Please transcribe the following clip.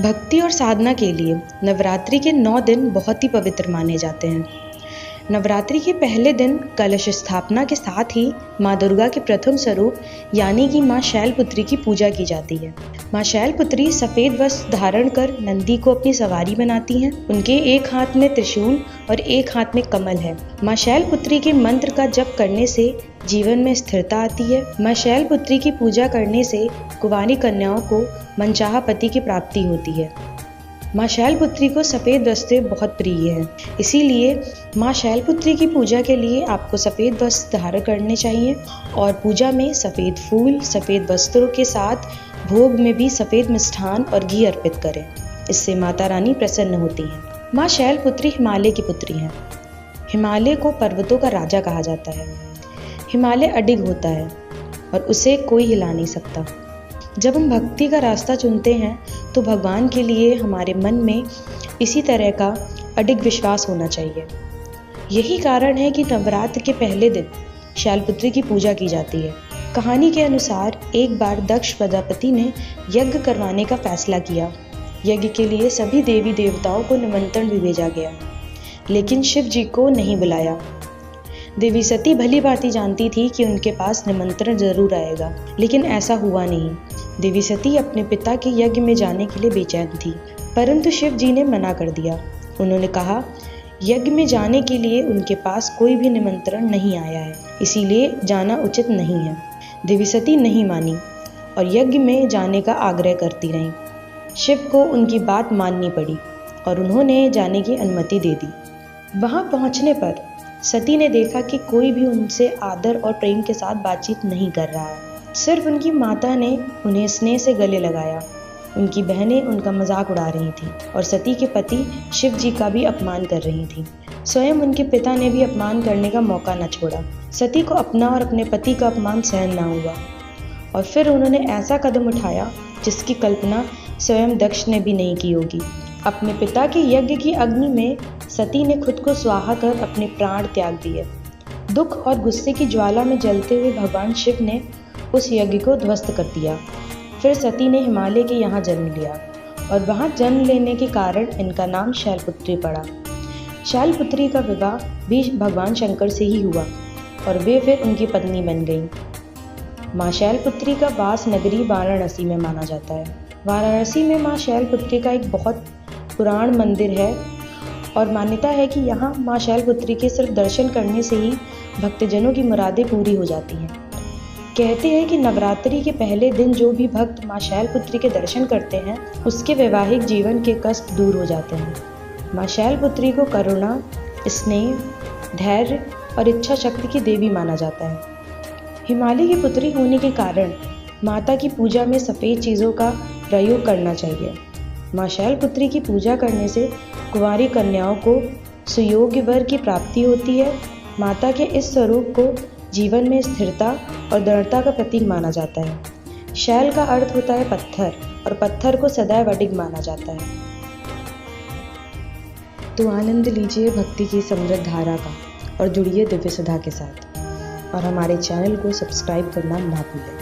भक्ति और साधना के लिए नवरात्रि के 9 दिन बहुत ही पवित्र माने जाते हैं। नवरात्रि के पहले दिन कलश स्थापना के साथ ही माँ दुर्गा के प्रथम स्वरूप यानी कि माँ शैलपुत्री की पूजा की जाती है। माँ शैलपुत्री सफ़ेद वस्त्र धारण कर नंदी को अपनी सवारी बनाती हैं। उनके एक हाथ में त्रिशूल और एक हाथ में कमल है। माँ शैलपुत्री के मंत्र का जप करने से जीवन में स्थिरता आती है। माँ शैलपुत्री की पूजा करने से कुंवारी कन्याओं को मनचाहा पति की प्राप्ति होती है। माँ शैलपुत्री को सफ़ेद वस्त्र बहुत प्रिय है, इसीलिए माँ शैलपुत्री की पूजा के लिए आपको सफ़ेद वस्त्र धारण करने चाहिए और पूजा में सफ़ेद फूल, सफ़ेद वस्त्रों के साथ भोग में भी सफ़ेद मिष्ठान और घी अर्पित करें। इससे माता रानी प्रसन्न होती हैं। माँ शैलपुत्री हिमालय की पुत्री हैं। हिमालय को पर्वतों का राजा कहा जाता है। हिमालय अडिग होता है और उसे कोई हिला नहीं सकता। जब हम भक्ति का रास्ता चुनते हैं तो भगवान के लिए हमारे मन में इसी तरह का अडिग विश्वास होना चाहिए। यही कारण है कि नवरात्र के पहले दिन शैलपुत्री की पूजा की जाती है। कहानी के अनुसार एक बार दक्ष प्रजापति ने यज्ञ करवाने का फैसला किया। यज्ञ के लिए सभी देवी देवताओं को निमंत्रण भी भेजा गया, लेकिन शिव जी को नहीं बुलाया। देवी सती भली भांति जानती थी कि उनके पास निमंत्रण जरूर आएगा, लेकिन ऐसा हुआ नहीं। देवी सती अपने पिता के यज्ञ में जाने के लिए बेचैन थी, परंतु शिव जी ने मना कर दिया। उन्होंने कहा यज्ञ में जाने के लिए उनके पास कोई भी निमंत्रण नहीं आया है, इसीलिए जाना उचित नहीं है। देवी सती नहीं मानी और यज्ञ में जाने का आग्रह करती रहीं। शिव को उनकी बात माननी पड़ी और उन्होंने जाने की अनुमति दे दी। वहां पहुंचने पर सती ने देखा कि कोई भी उनसे आदर और प्रेम के साथ बातचीत नहीं कर रहा है। सिर्फ उनकी माता ने उन्हें स्नेह से गले लगाया। उनकी बहनें उनका मजाक उड़ा रही थीं और सती के पति शिव जी का भी अपमान कर रही थीं। स्वयं उनके पिता ने भी अपमान करने का मौका न छोड़ा। सती को अपना और अपने पति का अपमान सहन न हुआ और फिर उन्होंने ऐसा कदम उठाया जिसकी कल्पना स्वयं दक्ष ने भी नहीं की होगी। अपने पिता के यज्ञ की अग्नि में सती ने खुद को स्वाहा कर अपने प्राण त्याग दिए। दुख और गुस्से की ज्वाला में जलते हुए भगवान शिव ने उस यज्ञ को ध्वस्त कर दिया। फिर सती ने हिमालय के यहाँ जन्म लिया और वहाँ जन्म लेने के कारण इनका नाम शैलपुत्री पड़ा। शैलपुत्री का विवाह भी भगवान शंकर से ही हुआ और वे फिर उनकी पत्नी बन गईं। माँ शैलपुत्री का वास नगरी वाराणसी में माना जाता है। वाराणसी में माँ शैलपुत्री का एक बहुत पुराण मंदिर है और मान्यता है कि यहाँ माँ शैलपुत्री के सिर्फ दर्शन करने से ही भक्तजनों की मुरादें पूरी हो जाती हैं। कहते हैं कि नवरात्रि के पहले दिन जो भी भक्त माँ शैलपुत्री के दर्शन करते हैं उसके वैवाहिक जीवन के कष्ट दूर हो जाते हैं। माँ शैलपुत्री को करुणा, स्नेह, धैर्य और इच्छा शक्ति की देवी माना जाता है। हिमालय की पुत्री होने के कारण माता की पूजा में सफ़ेद चीज़ों का प्रयोग करना चाहिए। माँ शैलपुत्री की पूजा करने से कुंवारी कन्याओं को सुयोग्य वर की प्राप्ति होती है। माता के इस स्वरूप को जीवन में स्थिरता और दृढ़ता का प्रतीक माना जाता है। शैल का अर्थ होता है पत्थर और पत्थर को सदैव अडिग माना जाता है। तो आनंद लीजिए भक्ति की समृद्ध धारा का और जुड़िए दिव्य सुधा के साथ और हमारे चैनल को सब्सक्राइब करना ना भूलें।